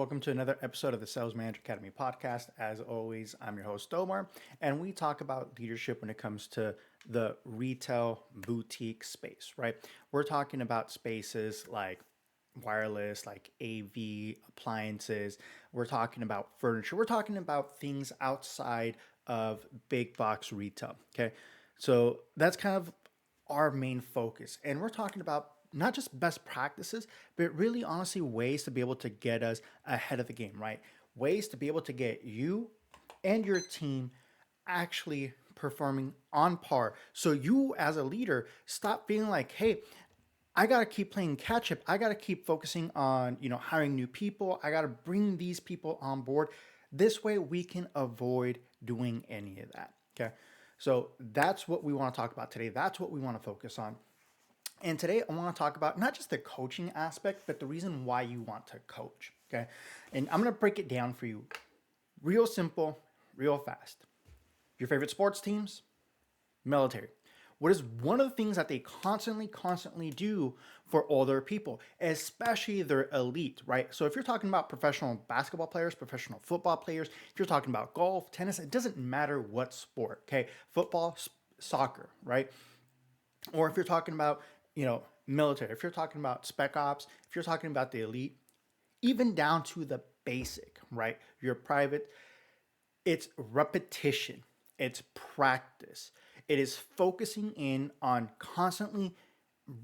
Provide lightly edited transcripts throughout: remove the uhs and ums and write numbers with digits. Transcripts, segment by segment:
Welcome to another episode of the Sales Manager Academy podcast. As always, I'm your host, Omar, and we talk about leadership when it comes to the retail boutique space, right? We're talking about spaces like wireless, like AV, appliances. We're talking about furniture. We're talking about things outside of big box retail, okay? So that's kind of our main focus. And we're talking about not just best practices, but really honestly ways to be able to get us ahead of the game, right? Ways to be able to get you and your team actually performing on par. So you as a leader stop feeling like, hey, I got to keep playing catch up. I got to keep focusing on, hiring new people. I got to bring these people on board. This way we can avoid doing any of that. Okay. So that's what we want to talk about today. That's what we want to focus on. And today I want to talk about not just the coaching aspect, but the reason why you want to coach. Okay. And I'm going to break it down for you real simple, real fast. Your favorite sports teams, military. What is one of the things that they constantly do for all their people, especially their elite, right? So if you're talking about professional basketball players, professional football players, if you're talking about golf, tennis, it doesn't matter what sport, okay? Football, soccer, right? Or if you're talking about, military, if you're talking about spec ops, if you're talking about the elite, even down to the basic, right? Your private, it's repetition, it's practice. It is focusing in on constantly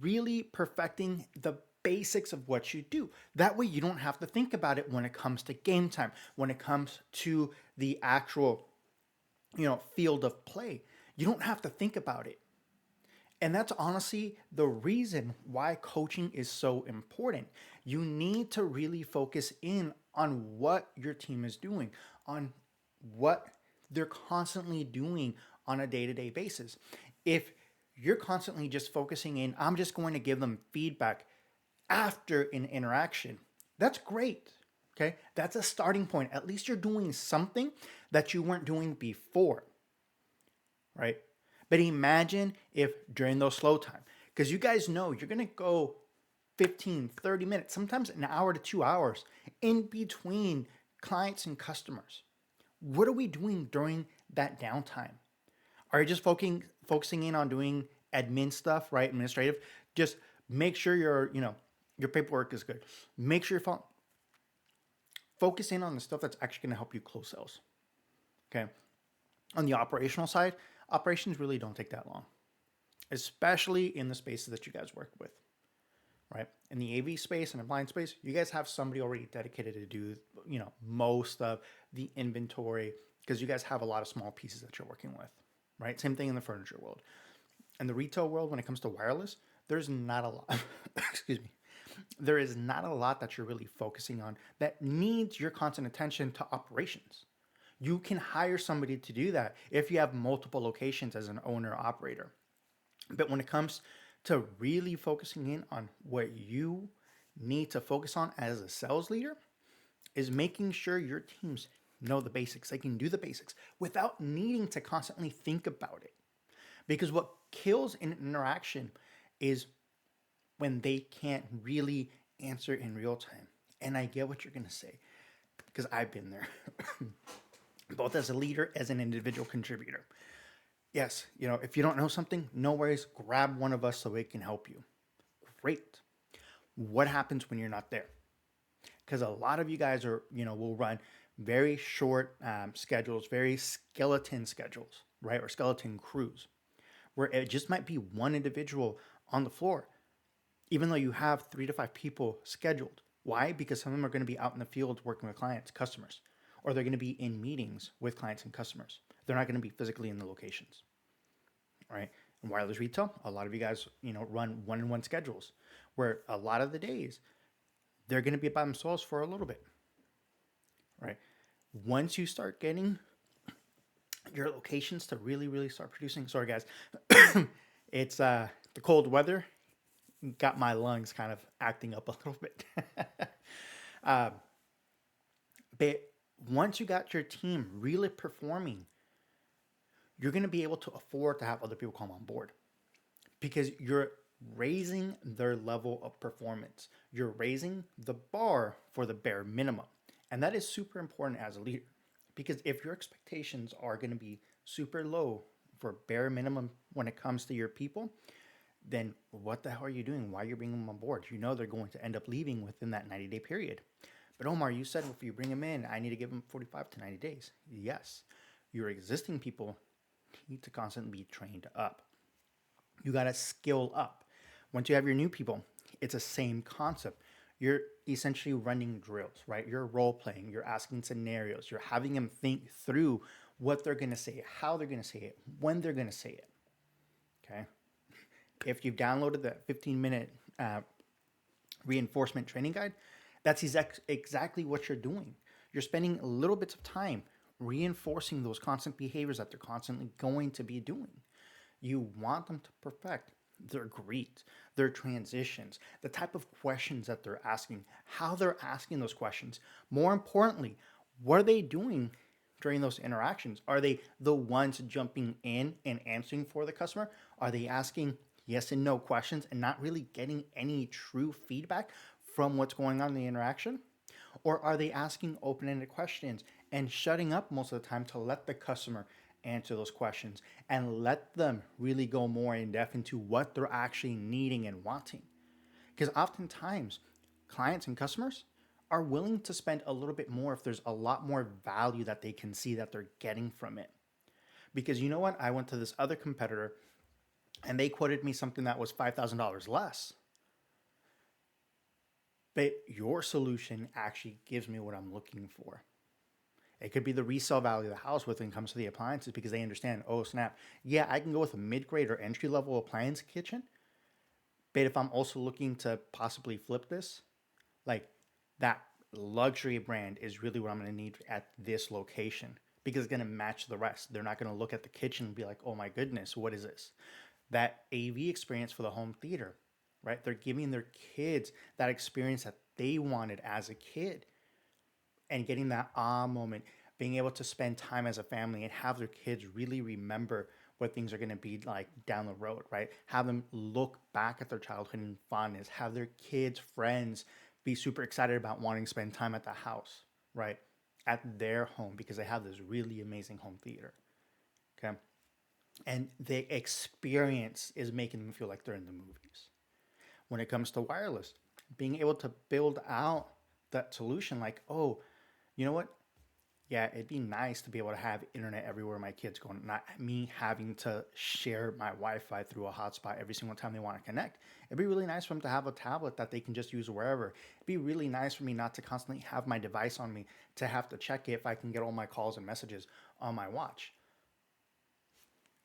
really perfecting the basics of what you do. That way you don't have to think about it when it comes to game time, when it comes to the actual, field of play. You don't have to think about it. And that's honestly the reason why coaching is so important. You need to really focus in on what your team is doing, on what they're constantly doing on a day to day basis. If you're constantly just focusing in, I'm just going to give them feedback after an interaction, that's great. Okay. That's a starting point. At least you're doing something that you weren't doing before, right? But imagine if during those slow time, because you guys know you're going to go 15, 30 minutes, sometimes an hour to 2 hours in between clients and customers. What are we doing during that downtime? Are you just focusing in on doing admin stuff, right? Administrative. Just make sure your paperwork is good. Make sure you're focus in on the stuff that's actually going to help you close sales. Okay. On the operational side, operations really don't take that long, especially in the spaces that you guys work with, right? In the AV space and appliance space, you guys have somebody already dedicated to do, most of the inventory because you guys have a lot of small pieces that you're working with, right? Same thing in the furniture world. In the retail world, when it comes to wireless, there's not a lot, excuse me, there is not a lot that you're really focusing on that needs your constant attention to operations. You can hire somebody to do that if you have multiple locations as an owner operator. But when it comes to really focusing in on what you need to focus on as a sales leader, is making sure your teams know the basics. They can do the basics without needing to constantly think about it. Because what kills an interaction is when they can't really answer in real time. And I get what you're going to say because I've been there. Both as a leader, as an individual contributor. Yes, if you don't know something, no worries, grab one of us so we can help you. Great. What happens when you're not there? Because a lot of you guys will run very short schedules, very skeleton schedules, right? Or skeleton crews, where it just might be one individual on the floor, even though you have 3 to 5 people scheduled. Why? Because some of them are going to be out in the field working with clients, customers, or they're going to be in meetings with clients and customers. They're not going to be physically in the locations, right? In wireless retail, a lot of you guys, run one-on-one schedules where a lot of the days they're going to be by themselves for a little bit, right? Once you start getting your locations to really start producing, sorry guys, it's the cold weather got my lungs kind of acting up a little bit. But once you got your team really performing, you're going to be able to afford to have other people come on board because you're raising their level of performance. You're raising the bar for the bare minimum. And that is super important as a leader because if your expectations are going to be super low for bare minimum when it comes to your people, then what the hell are you doing? Why are you bringing them on board? You know they're going to end up leaving within that 90-day period. But Omar, you said if you bring them in, I need to give them 45 to 90 days. Yes, your existing people need to constantly be trained up. You got to skill up. Once you have your new people, it's the same concept. You're essentially running drills, right? You're role playing, you're asking scenarios, you're having them think through what they're going to say, how they're going to say it, when they're going to say it. Okay. If you've downloaded the 15-minute reinforcement training guide, that's exactly what you're doing. You're spending little bits of time reinforcing those constant behaviors that they're constantly going to be doing. You want them to perfect their greet, their transitions, the type of questions that they're asking, how they're asking those questions. More importantly, what are they doing during those interactions? Are they the ones jumping in and answering for the customer? Are they asking yes and no questions and not really getting any true feedback from what's going on in the interaction? Or are they asking open-ended questions and shutting up most of the time to let the customer answer those questions and let them really go more in depth into what they're actually needing and wanting? Because oftentimes, clients and customers are willing to spend a little bit more if there's a lot more value that they can see that they're getting from it. Because you know what? I went to this other competitor and they quoted me something that was $5,000 less. But your solution actually gives me what I'm looking for. It could be the resale value of the house when it comes to the appliances because they understand, oh snap, yeah, I can go with a mid-grade or entry-level appliance kitchen. But if I'm also looking to possibly flip this, like that luxury brand is really what I'm going to need at this location because it's going to match the rest. They're not going to look at the kitchen and be like, oh my goodness, what is this? That AV experience for the home theater, right? They're giving their kids that experience that they wanted as a kid and getting that moment, being able to spend time as a family and have their kids really remember what things are going to be like down the road, right? Have them look back at their childhood and fondness, have their kids, friends be super excited about wanting to spend time at the house, right? At their home because they have this really amazing home theater, okay? And the experience is making them feel like they're in the movies. When it comes to wireless, being able to build out that solution like, oh, you know what? Yeah, it'd be nice to be able to have internet everywhere my kids go, not me having to share my Wi-Fi through a hotspot every single time they want to connect. It'd be really nice for them to have a tablet that they can just use wherever. It'd be really nice for me not to constantly have my device on me to have to check it if I can get all my calls and messages on my watch.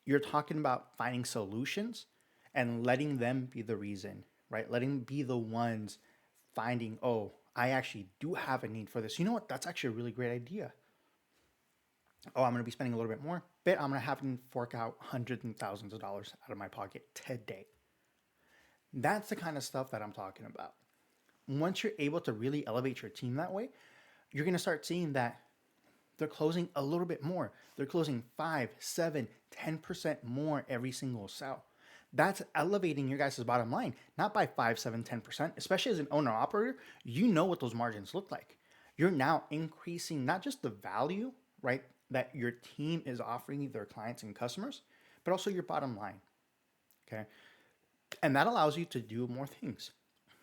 You're talking about finding solutions and letting them be the reason, right? Letting them be the ones finding, oh, I actually do have a need for this. You know what? That's actually a really great idea. Oh, I'm going to be spending a little bit more, but I'm going to have to fork out hundreds and thousands of dollars out of my pocket today. That's the kind of stuff that I'm talking about. Once you're able to really elevate your team that way, you're going to start seeing that they're closing a little bit more. They're closing 5, 7, 10% more every single sale. That's elevating your guys' bottom line, not by 5, 7, 10%, especially as an owner operator. You know what those margins look like. You're now increasing not just the value, right, that your team is offering their clients and customers, but also your bottom line. Okay. And that allows you to do more things.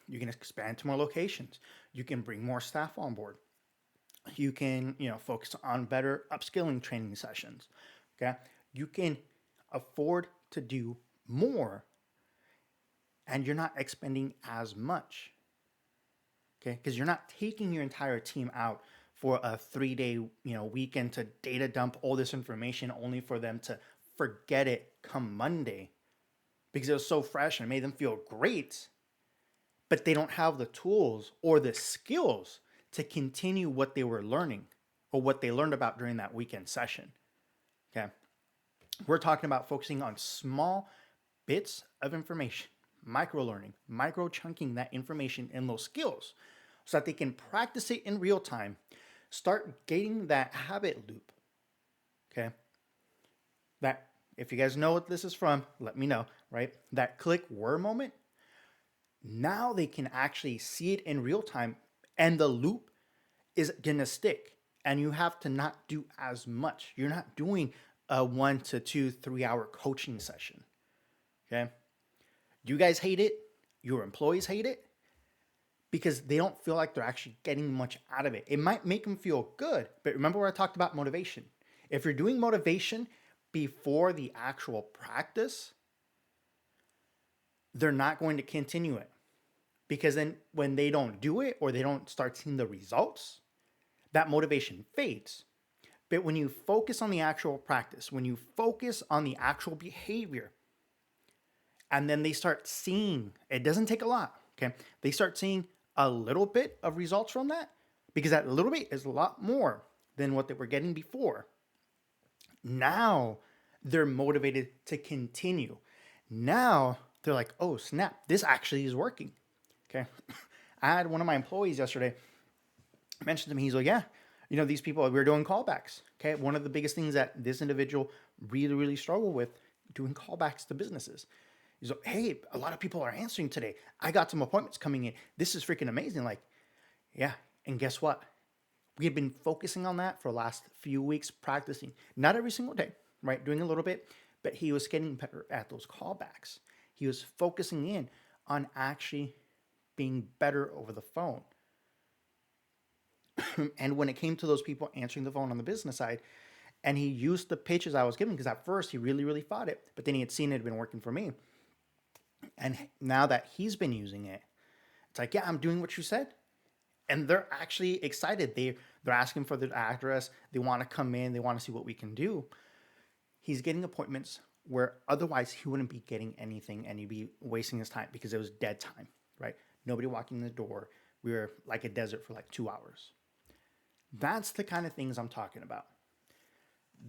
You can expand to more locations. You can bring more staff on board. You can, focus on better upskilling training sessions. Okay. You can afford to do more and you're not expending as much. Okay. Because you're not taking your entire team out for a 3-day, weekend to data dump all this information only for them to forget it come Monday because it was so fresh and made them feel great, but they don't have the tools or the skills to continue what they were learning or what they learned about during that weekend session. Okay. We're talking about focusing on small bits of information, micro-learning, micro-chunking that information and those skills so that they can practice it in real time, start getting that habit loop. Okay. That, if you guys know what this is from, let me know, right? That click word moment. Now they can actually see it in real time and the loop is going to stick. And you have to not do as much. You're not doing a 1 to 2, 3 hour coaching session. Okay. You guys hate it. Your employees hate it because they don't feel like they're actually getting much out of it. It might make them feel good, but remember where I talked about motivation. If you're doing motivation before the actual practice, they're not going to continue it, because then when they don't do it or they don't start seeing the results, that motivation fades. But when you focus on the actual practice, when you focus on the actual behavior, and then they start seeing, it doesn't take a lot, okay? They start seeing a little bit of results from that, because that little bit is a lot more than what they were getting before. Now they're motivated to continue. Now they're like, oh snap, this actually is working. Okay. I had one of my employees yesterday mention to me, he's like, yeah, these people, we're doing callbacks. Okay. One of the biggest things that this individual really, really struggled with doing callbacks to businesses. He's like, hey, a lot of people are answering today. I got some appointments coming in. This is freaking amazing. Like, yeah. And guess what? We have been focusing on that for the last few weeks, practicing, not every single day, right? Doing a little bit, but he was getting better at those callbacks. He was focusing in on actually being better over the phone. And when it came to those people answering the phone on the business side, and he used the pitches I was giving, because at first he really, really fought it, but then he had seen it had been working for me. And now that he's been using it, it's like, yeah, I'm doing what you said. And they're actually excited. They're asking for the address. They want to come in. They want to see what we can do. He's getting appointments where otherwise he wouldn't be getting anything, and he'd be wasting his time because it was dead time, right? Nobody walking in the door. We were like a desert for like 2 hours. That's the kind of things I'm talking about.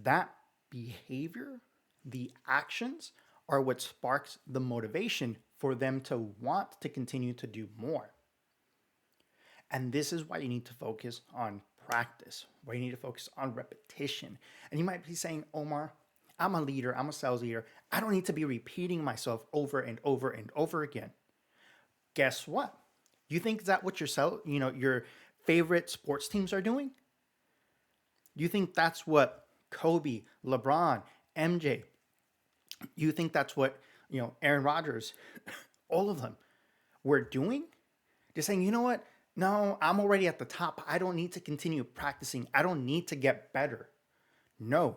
That behavior, the actions, are what sparks the motivation for them to want to continue to do more. And this is why you need to focus on practice, why you need to focus on repetition. And you might be saying, Omar, I'm a leader, I'm a sales leader. I don't need to be repeating myself over and over and over again. Guess what? You think that what your favorite sports teams are doing? You think that's what Kobe, LeBron, MJ, you think that's what, Aaron Rodgers, all of them were doing? They're saying, you know what? No, I'm already at the top. I don't need to continue practicing. I don't need to get better. No,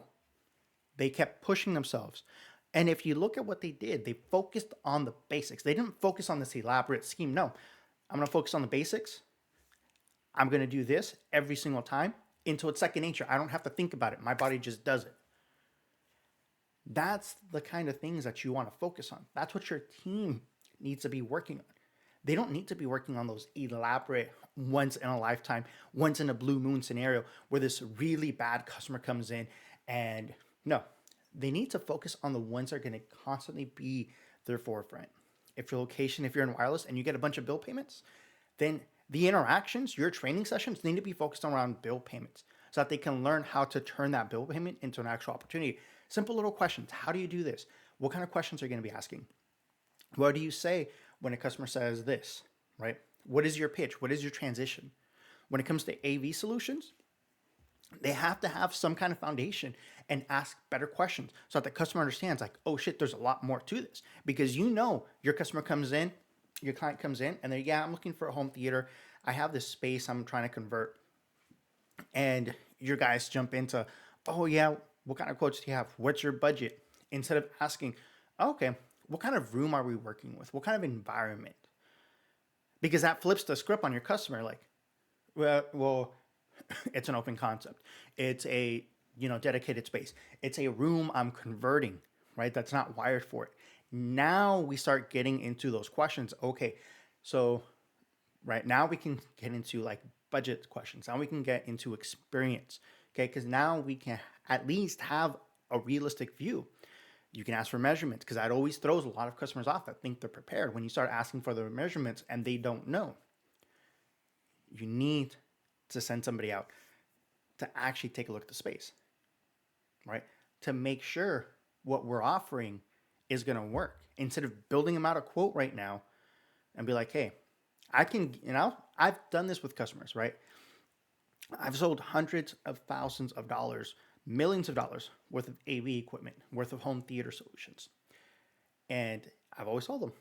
they kept pushing themselves. And if you look at what they did, they focused on the basics. They didn't focus on this elaborate scheme. No, I'm going to focus on the basics. I'm going to do this every single time until it's second nature. I don't have to think about it. My body just does it. That's the kind of things that you want to focus on. That's what your team needs to be working on. They don't need to be working on those elaborate, once in a lifetime, once in a blue moon scenario where this really bad customer comes in. And no, they need to focus on the ones that are going to constantly be their forefront. If you're in wireless and you get a bunch of bill payments, then the interactions, your training sessions need to be focused around bill payments so that they can learn how to turn that bill payment into an actual opportunity. Simple little questions. How do you do this? What kind of questions are you going to be asking? What do you say when a customer says this, right? What is your pitch? What is your transition? When it comes to AV solutions, they have to have some kind of foundation and ask better questions so that the customer understands, like, oh shit, there's a lot more to this. Because your customer comes in, your client comes in, and they're, yeah, I'm looking for a home theater. I have this space I'm trying to convert. And your guys jump into, oh yeah, what kind of quotes do you have? What's your budget? Instead of asking, okay, what kind of room are we working with? What kind of environment? Because that flips the script on your customer. Like, well, it's an open concept. It's a, dedicated space. It's a room I'm converting, right? That's not wired for it. Now we start getting into those questions. Okay, so right now we can get into like budget questions. Now we can get into experience. Okay, because now we can at least have a realistic view. You can ask for measurements, because that always throws a lot of customers off that think they're prepared when you start asking for the measurements and they don't know. You need to send somebody out to actually take a look at the space, right? To make sure what we're offering is going to work, instead of building them out a quote right now and be like, hey, I can, I've done this with customers, right? I've sold hundreds of thousands of dollars, millions of dollars worth of AV equipment, worth of home theater solutions. And I've always told them,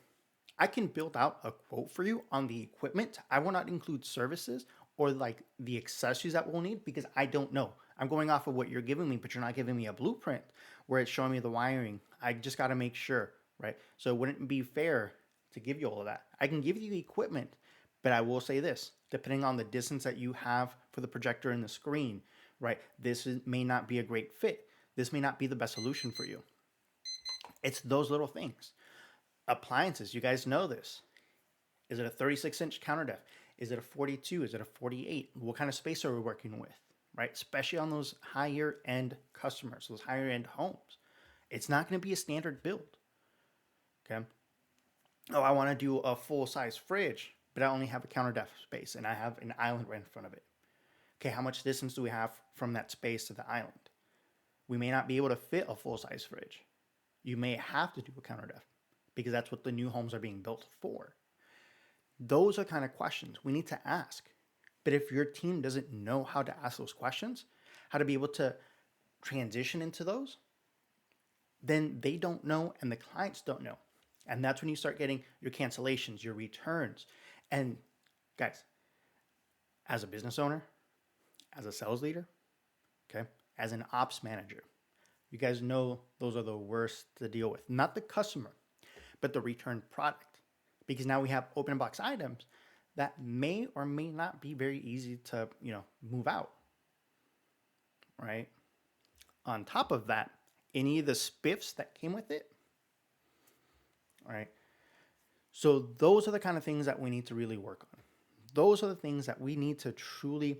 I can build out a quote for you on the equipment. I will not include services or like the accessories that we'll need because I don't know. I'm going off of what you're giving me, but you're not giving me a blueprint where it's showing me the wiring. I just got to make sure, right? So it wouldn't be fair to give you all of that. I can give you the equipment, but I will say this, depending on the distance that you have for the projector and the screen, right? May not be a great fit. This may not be the best solution for you. It's those little things. Appliances, you guys know this. Is it a 36-inch counter depth? Is it a 42? Is it a 48? What kind of space are we working with, right? Especially on those higher end customers, those higher end homes. It's not going to be a standard build. Okay. Oh, I want to do a full size fridge, but I only have a counter depth space and I have an island right in front of it. Okay, how much distance do we have from that space to the island? We may not be able to fit a full size fridge. You may have to do a counter depth because that's what the new homes are being built for. Those are kind of questions we need to ask. But if your team doesn't know how to ask those questions, how to be able to transition into those, then they don't know and the clients don't know. And that's when you start getting your cancellations, your returns. And guys, as a business owner, as a sales leader, okay, as an ops manager, you guys know those are the worst to deal with. Not the customer, but the return product. Because now we have open box items that may or may not be very easy to, move out, right? On top of that, any of the spiffs that came with it, right? So those are the kind of things that we need to really work on. Those are the things that we need to truly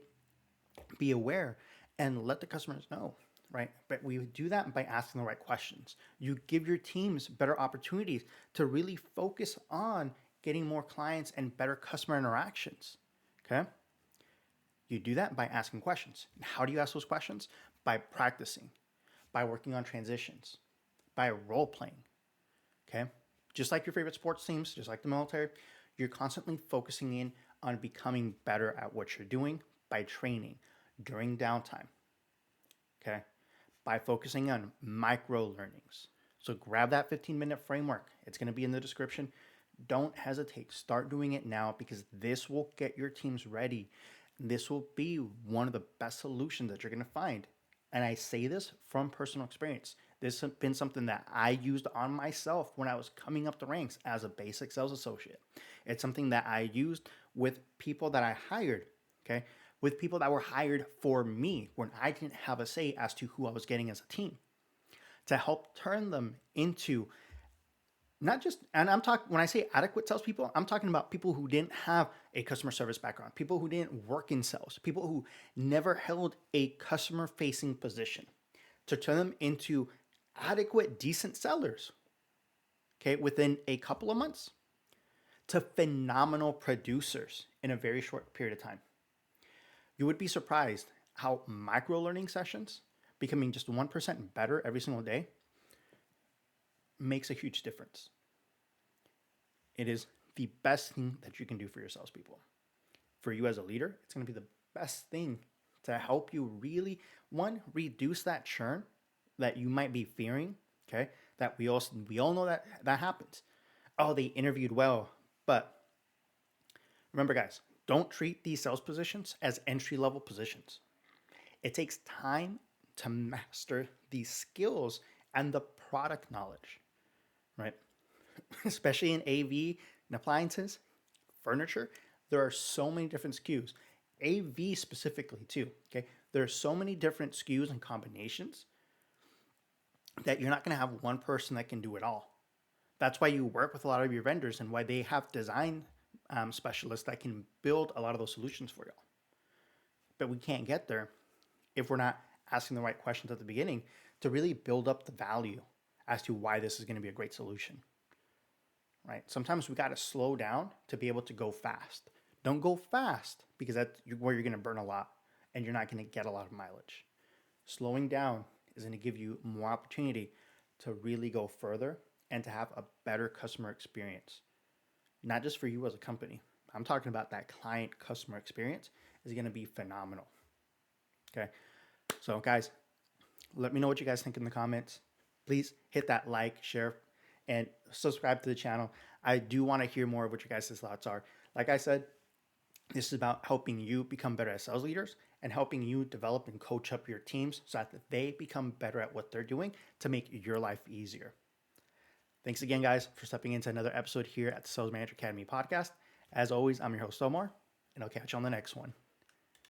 be aware and let the customers know, right? But we do that by asking the right questions. You give your teams better opportunities to really focus on getting more clients and better customer interactions, okay? You do that by asking questions. And how do you ask those questions? By practicing, by working on transitions, by role playing, okay? Just like your favorite sports teams, just like the military, you're constantly focusing in on becoming better at what you're doing by training during downtime, okay? By focusing on micro learnings. So grab that 15-minute framework. It's going to be in the description. Don't hesitate. Start doing it now because this will get your teams ready. This will be one of the best solutions that you're going to find. And I say this from personal experience. This has been something that I used on myself when I was coming up the ranks as a basic sales associate. It's something that I used with people that I hired, okay? With people that were hired for me when I didn't have a say as to who I was getting as a team to help turn them into not just, and I'm talking, when I say adequate salespeople, I'm talking about people who didn't have a customer service background, people who didn't work in sales, people who never held a customer facing position to turn them into adequate, decent sellers, okay, within a couple of months to phenomenal producers in a very short period of time. You would be surprised how micro learning sessions, becoming just 1% better every single day, makes a huge difference. It is the best thing that you can do for your salespeople. For you as a leader, it's going to be the best thing to help you really, one, reduce that churn that you might be fearing, okay? That we all know that happens. Oh, they interviewed well, but remember guys, don't treat these sales positions as entry-level positions. It takes time to master these skills and the product knowledge, right? Especially in AV and appliances, furniture, there are so many different SKUs. AV specifically too, okay? There are so many different SKUs and combinations that you're not gonna have one person that can do it all. That's why you work with a lot of your vendors and why they have design specialists that can build a lot of those solutions for you. But we can't get there if we're not asking the right questions at the beginning to really build up the value as to why this is going to be a great solution, right? Sometimes we got to slow down to be able to go fast. Don't go fast because that's where you're going to burn a lot and you're not going to get a lot of mileage. Slowing down is going to give you more opportunity to really go further and to have a better customer experience. Not just for you as a company. I'm talking about that client customer experience is going to be phenomenal. Okay. So, guys, let me know what you guys think in the comments. Please hit that like, share, and subscribe to the channel. I do want to hear more of what you guys' thoughts are. Like I said, this is about helping you become better as sales leaders and helping you develop and coach up your teams so that they become better at what they're doing to make your life easier. Thanks again, guys, for stepping into another episode here at the Sales Manager Academy podcast. As always, I'm your host, Omar, and I'll catch you on the next one.